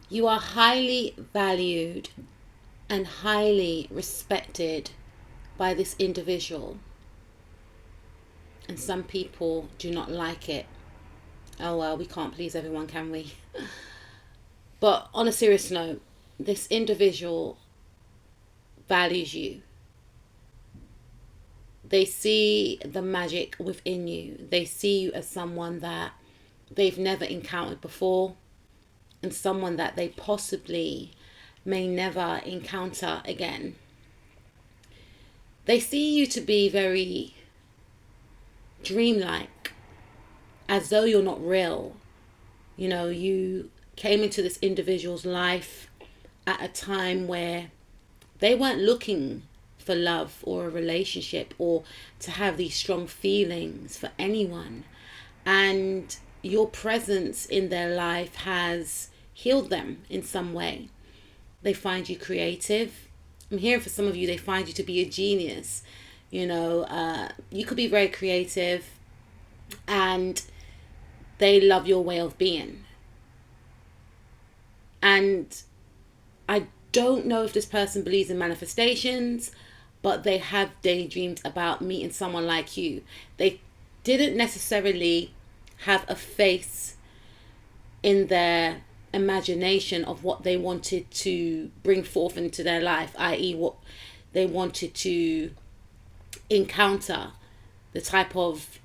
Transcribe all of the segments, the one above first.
You are highly valued and highly respected by this individual, and some people do not like it. Oh well, we can't please everyone, can we? But on a serious note, this individual values you. They see the magic within you. They see you as someone that they've never encountered before, and someone that they possibly may never encounter again. They see you to be very dreamlike, as though you're not real. You came into this individual's life at a time where they weren't looking for love or a relationship or to have these strong feelings for anyone. And your presence in their life has healed them in some way. They find you creative. I'm hearing for some of you, they find you to be a genius. You could be very creative, and they love your way of being. And I don't know if this person believes in manifestations, but they have daydreams about meeting someone like you. They didn't necessarily have a face in their imagination of what they wanted to bring forth into their life, i.e. what they wanted to encounter, the type of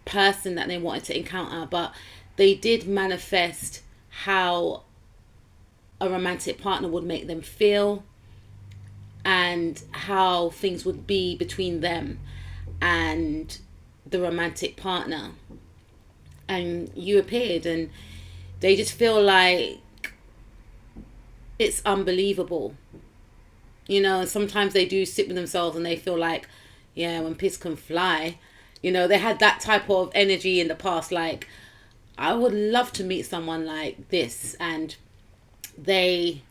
person that they wanted to encounter, but they did manifest how a romantic partner would make them feel and how things would be between them and the romantic partner. And you appeared, and they just feel like it's unbelievable. And sometimes they do sit with themselves and they feel like, yeah, when pigs can fly. They had that type of energy in the past, like, I would love to meet someone like this. And they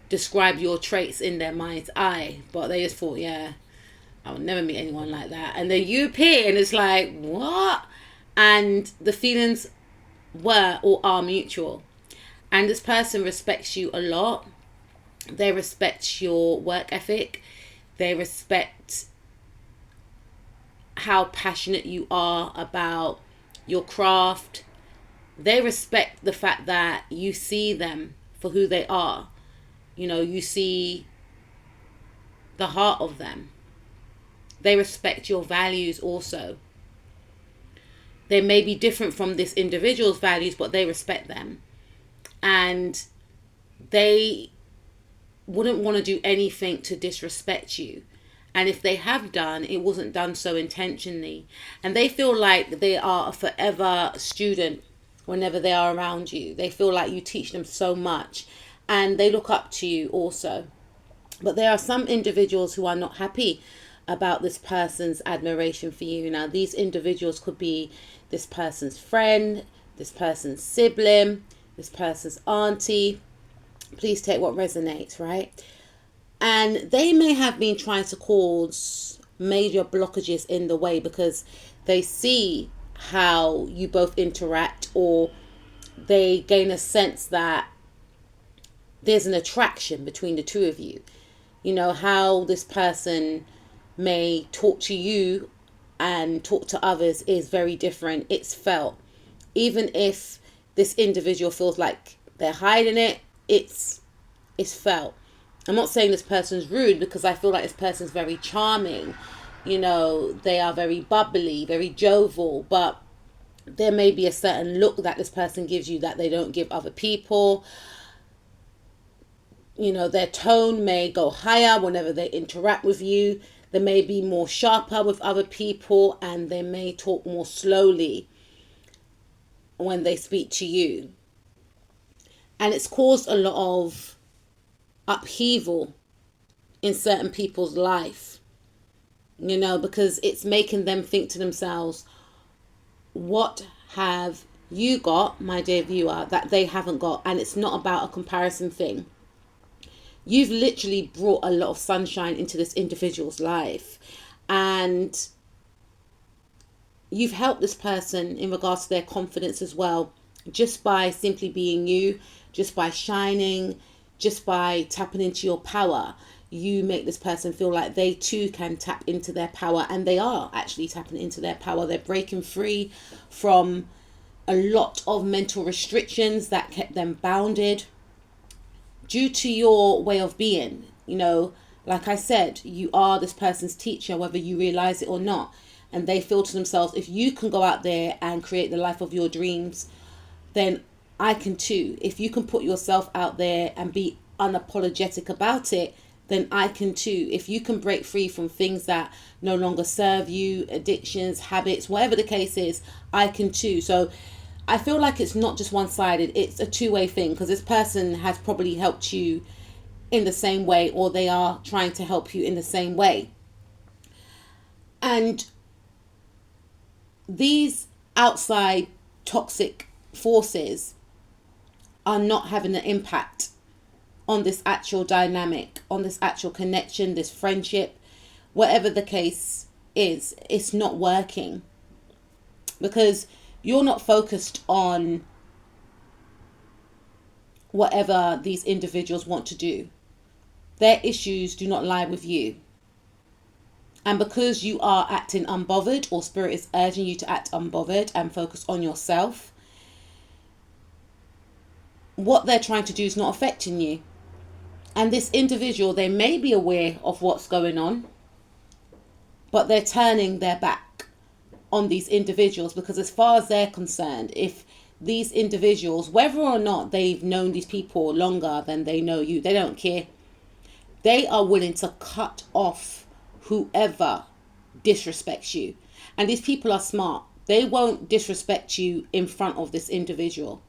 describe your traits in their mind's eye, but they just thought, yeah, I would never meet anyone like that. And then you appear and it's like, what? And the feelings were or are mutual. And this person respects you a lot. They respect your work ethic. They respect how passionate you are about your craft. They respect the fact that you see them for who they are. You see the heart of them. They respect your values also. They may be different from this individual's values, but they respect them. And they wouldn't want to do anything to disrespect you. And if they have done, it wasn't done so intentionally. And they feel like they are a forever student whenever they are around you. They feel like you teach them so much. And they look up to you also. But there are some individuals who are not happy about this person's admiration for you. Now, these individuals could be this person's friend, this person's sibling, this person's auntie. Please take what resonates, right? And they may have been trying to cause major blockages in the way because they see how you both interact, or they gain a sense that there's an attraction between the two of you. How this person may talk to you and talk to others is very different. It's felt. Even if this individual feels like they're hiding it, it's felt. I'm not saying this person's rude, because I feel like this person's very charming. They are very bubbly, very jovial, but there may be a certain look that this person gives you that they don't give other people. Their tone may go higher whenever they interact with you. They may be more sharper with other people, and they may talk more slowly when they speak to you. And it's caused a lot of upheaval in certain people's life, because it's making them think to themselves, what have you got, my dear viewer, that they haven't got? And it's not about a comparison thing. You've literally brought a lot of sunshine into this individual's life, and you've helped this person in regards to their confidence as well. just by simply being you, just by shining, just by tapping into your power. You make this person feel like they too can tap into their power, and they are actually tapping into their power. They're breaking free from a lot of mental restrictions that kept them bounded due to your way of being. You know, like I said, you are this person's teacher, whether you realize it or not. And they feel to themselves, if you can go out there and create the life of your dreams, then I can too. If you can put yourself out there and be unapologetic about it, then I can too. If you can break free from things that no longer serve you, addictions, habits, whatever the case is, I can too. So I feel like it's not just one-sided, it's a two-way thing, because this person has probably helped you in the same way, or they are trying to help you in the same way. And these outside toxic forces are not having an impact on this actual dynamic, on this actual connection, this friendship, whatever the case is. It's not working because you're not focused on whatever these individuals want to do. Their issues do not lie with you. And because you are acting unbothered, or spirit is urging you to act unbothered and focus on yourself, what they're trying to do is not affecting you. And this individual, they may be aware of what's going on, but they're turning their back on these individuals, because as far as they're concerned, if these individuals, whether or not they've known these people longer than they know you, they don't care. They are willing to cut off whoever disrespects you. And these people are smart. They won't disrespect you in front of this individual,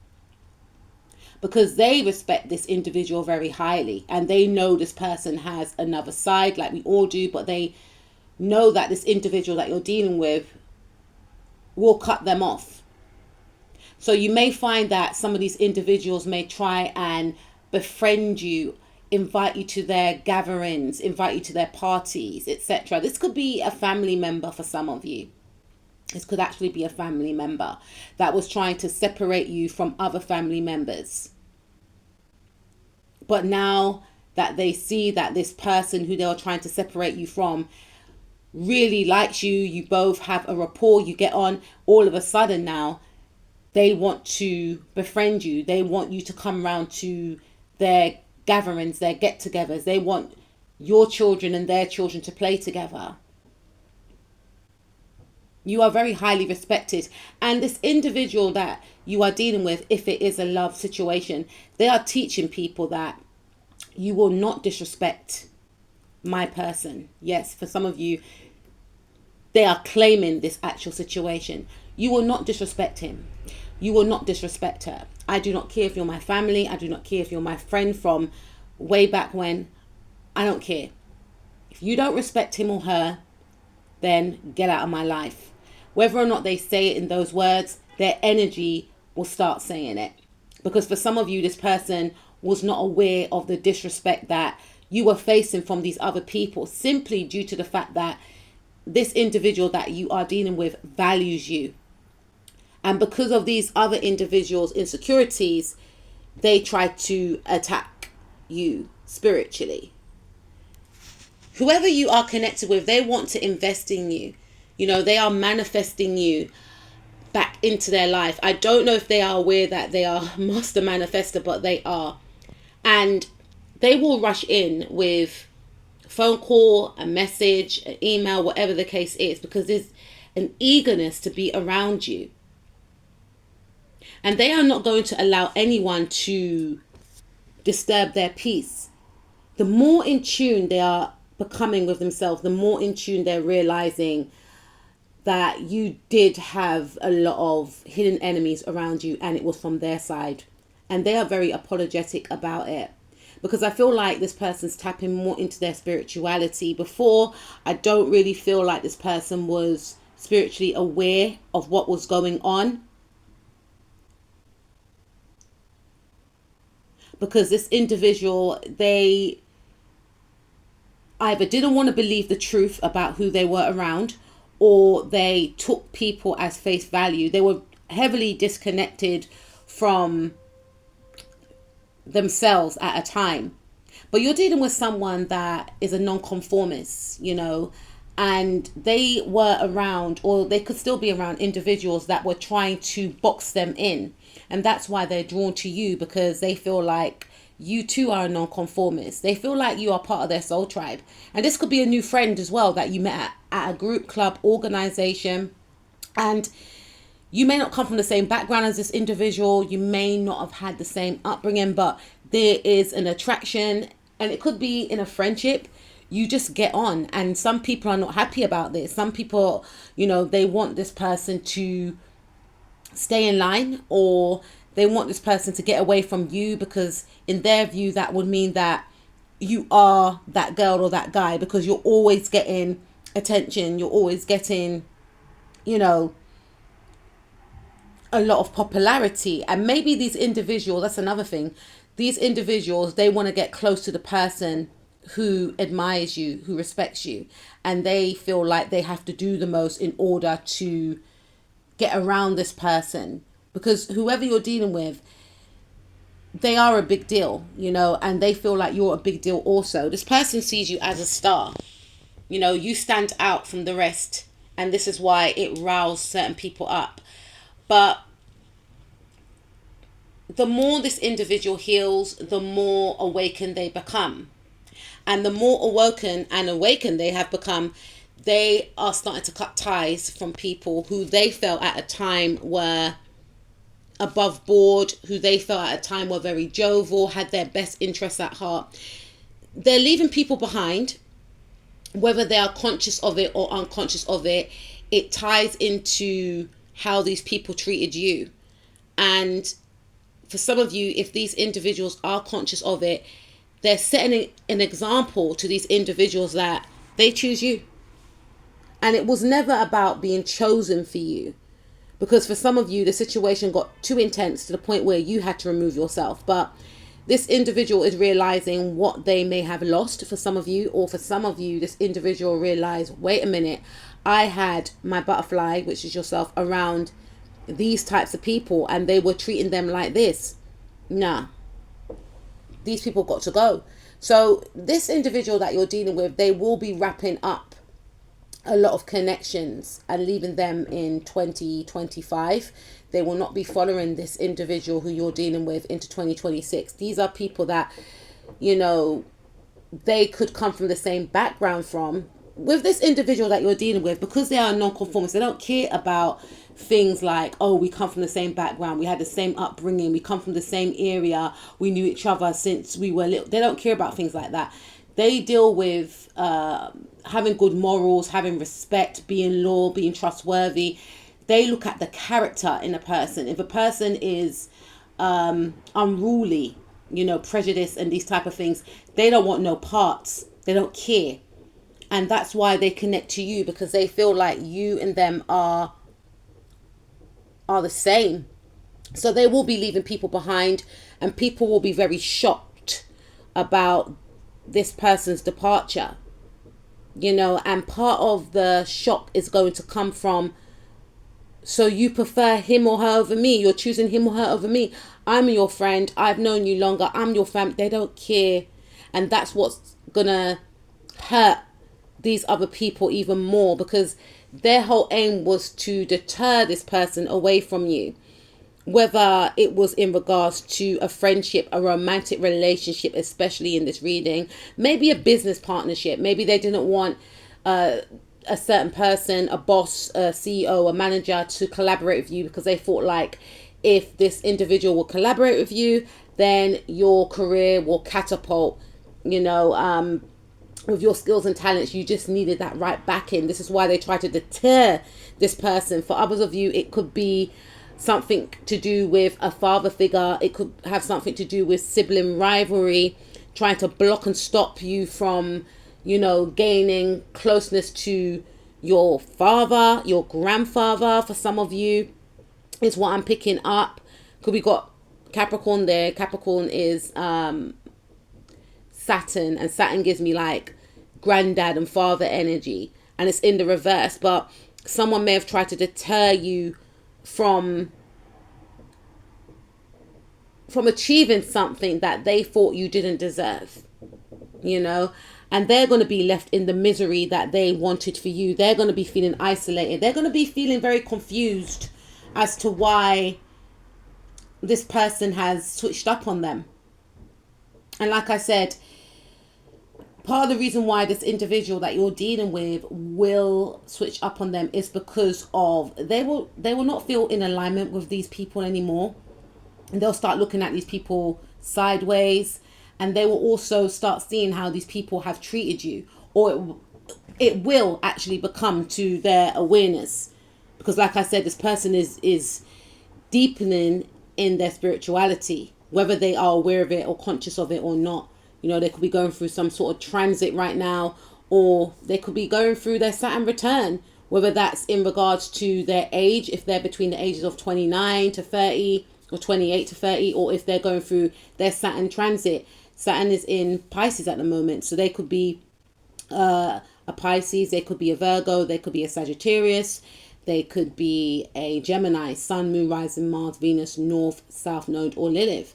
because they respect this individual very highly, and they know this person has another side, like we all do, but they know that this individual that you're dealing with will cut them off. So you may find that some of these individuals may try and befriend you, invite you to their gatherings, invite you to their parties, etc. This could be a family member for some of you. This could actually be a family member that was trying to separate you from other family members. But now that they see that this person who they were trying to separate you from really likes you, you both have a rapport, you get on, all of a sudden now they want to befriend you. They want you to come round to their gatherings, their get-togethers. They want your children and their children to play together. You are very highly respected. And this individual that you are dealing with, if it is a love situation, they are teaching people that you will not disrespect my person. Yes, for some of you, they are claiming this actual situation. You will not disrespect him. You will not disrespect her. I do not care if you're my family. I do not care if you're my friend from way back when. I don't care. If you don't respect him or her, then get out of my life. Whether or not they say it in those words, their energy will start saying it. Because for some of you, this person was not aware of the disrespect that you were facing from these other people, simply due to the fact that this individual that you are dealing with values you. And because of these other individuals' insecurities, they try to attack you spiritually. Whoever you are connected with, they want to invest in you. You know, they are manifesting you back into their life. I don't know if they are aware that they are master manifester, but they are. And they will rush in with a phone call, a message, an email, whatever the case is, because there's an eagerness to be around you. And they are not going to allow anyone to disturb their peace. The more in tune they are becoming with themselves, the more in tune they're realizing that you did have a lot of hidden enemies around you, and it was from their side. And they are very apologetic about it, because I feel like this person's tapping more into their spirituality. Before, I don't really feel like this person was spiritually aware of what was going on, because this individual, they either didn't want to believe the truth about who they were around, or they took people as face value. They were heavily disconnected from themselves at a time. But you're dealing with someone that is a nonconformist, and they were around, or they could still be around, individuals that were trying to box them in. And that's why they're drawn to you, because they feel like you too are a nonconformist. They feel like you are part of their soul tribe. And this could be a new friend as well that you met at a group, club, organization. And you may not come from the same background as this individual. You may not have had the same upbringing, but there is an attraction, and it could be in a friendship. You just get on, and some people are not happy about this. Some people, they want this person to stay in line, or they want this person to get away from you, because in their view that would mean that you are that girl or that guy, because you're always getting attention, you're always getting a lot of popularity. And maybe these individuals, that's another thing, these individuals, they want to get close to the person who admires you, who respects you, and they feel like they have to do the most in order to get around this person, because whoever you're dealing with, they are a big deal, and they feel like you're a big deal also. This person sees you as a star. You stand out from the rest, and this is why it riles certain people up. But the more this individual heals, the more awakened they become. And the more awakened they have become, they are starting to cut ties from people who they felt at a time were above board, who they felt at a time were very jovial, had their best interests at heart. They're leaving people behind, whether they are conscious of it or unconscious of it. It ties into how these people treated you. And for some of you, if these individuals are conscious of it, they're setting an example to these individuals that they choose you. And it was never about being chosen for you. Because for some of you, the situation got too intense to the point where you had to remove yourself. But this individual is realizing what they may have lost for some of you. Or for some of you, this individual realized, wait a minute, I had my butterfly, which is yourself, around these types of people, and they were treating them like this. Nah. These people got to go. So this individual that you're dealing with, they will be wrapping up a lot of connections and leaving them in 2025. They will not be following this individual who you're dealing with into 2026. These are people that, they could come from the same background from. With this individual that you're dealing with, because they are non-conformists, they don't care about things like, oh, we come from the same background, we had the same upbringing, we come from the same area, we knew each other since we were little. They don't care about things like that. They deal with having good morals, having respect, being loyal, being trustworthy. They look at the character in a person. If a person is unruly, prejudice and these type of things, they don't want no parts. They don't care. And that's why they connect to you, because they feel like you and them are the same. So they will be leaving people behind, and people will be very shocked about this person's departure. And part of the shock is going to come from, so you prefer him or her over me? You're choosing him or her over me? I'm your friend. I've known you longer. I'm your family. They don't care. And that's what's going to hurt these other people even more, because their whole aim was to deter this person away from you, whether it was in regards to a friendship, a romantic relationship, especially in this reading, maybe a business partnership. Maybe they didn't want a certain person, a boss, a CEO, a manager, to collaborate with you, because they thought like, if this individual will collaborate with you, then your career will catapult, with your skills and talents. You just needed that right backing. This is why they try to deter this person. For others of you, it could be something to do with a father figure. It could have something to do with sibling rivalry, trying to block and stop you from, gaining closeness to your father, your grandfather. For some of you, is what I'm picking up. Could we got Capricorn there? Capricorn is Saturn, and Saturn gives me like granddad and father energy, and it's in the reverse. But someone may have tried to deter you from from achieving something that they thought you didn't deserve, you know, and they're going to be left in the misery that they wanted for you. They're going to be feeling isolated. They're going to be feeling very confused as to why this person has switched up on them. And like I said, part of the reason why this individual that you're dealing with will switch up on them is because of they will not feel in alignment with these people anymore. And they'll start looking at these people sideways, and they will also start seeing how these people have treated you, or it will actually become to their awareness, because like I said, this person is deepening in their spirituality, whether they are aware of it or conscious of it or not. You know, they could be going through some sort of transit right now, or they could be going through their Saturn return, whether that's in regards to their age, if they're between the ages of 29 to 30 or 28 to 30, or if they're going through their Saturn transit. Saturn is in Pisces at the moment, so they could be a Pisces, they could be a Virgo, they could be a Sagittarius, they could be a Gemini, Sun, Moon, Rising, Mars, Venus, North, South Node, or Lilith.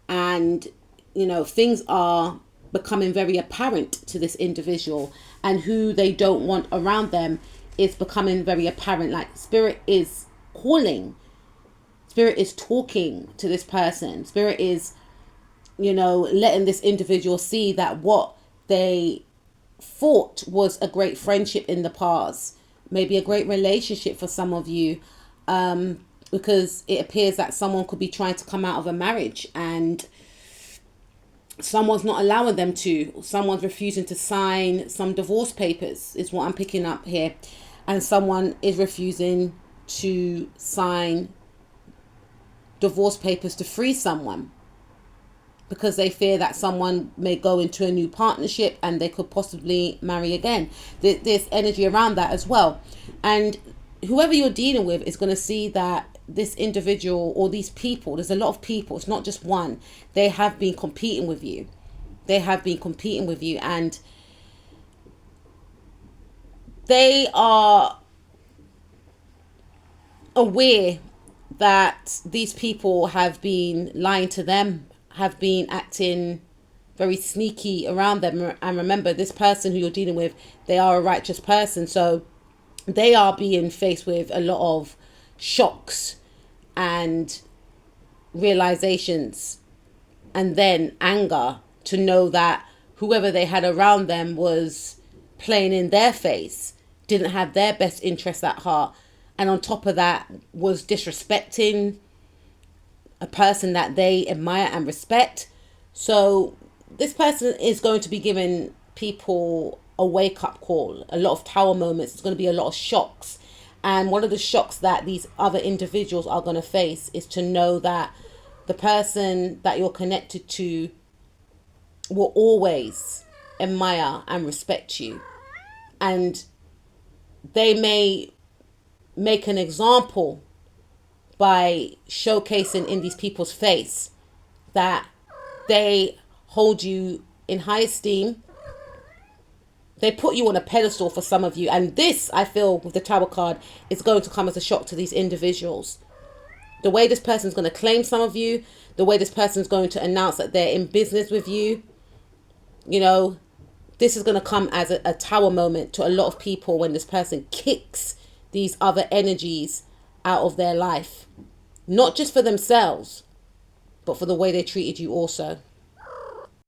And, you know, things are becoming very apparent to this individual, and who they don't want around them is becoming very apparent. Like Spirit is calling. Spirit is talking to this person. Spirit is, you know, letting this individual see that what they thought was a great friendship in the past, maybe a great relationship for some of you, because it appears that someone could be trying to come out of a marriage and someone's not allowing them to. Someone's refusing to sign some divorce papers is what I'm picking up here. And someone is refusing to sign divorce papers to free someone, because they fear that someone may go into a new partnership and they could possibly marry again. There's energy around that as well. And whoever you're dealing with is going to see that this individual or these people, there's a lot of people, it's not just one, they have been competing with you. They have been competing with you, and they are aware that these people have been lying to them, have been acting very sneaky around them. And remember, this person who you're dealing with, they are a righteous person. So they are being faced with a lot of shocks and realizations, and then anger to know that whoever they had around them was playing in their face, didn't have their best interests at heart, and on top of that was disrespecting a person that they admire and respect. So this person is going to be giving people a wake-up call, a lot of tower moments. It's going to be a lot of shocks. And one of the shocks that these other individuals are going to face is to know that the person that you're connected to will always admire and respect you. And they may make an example by showcasing in these people's face that they hold you in high esteem. They put you on a pedestal for some of you. And this, I feel, with the Tower card, is going to come as a shock to these individuals. The way this person's going to claim some of you, the way this person's going to announce that they're in business with you, you know, this is going to come as a tower moment to a lot of people when this person kicks these other energies out of their life. Not just for themselves, but for the way they treated you also.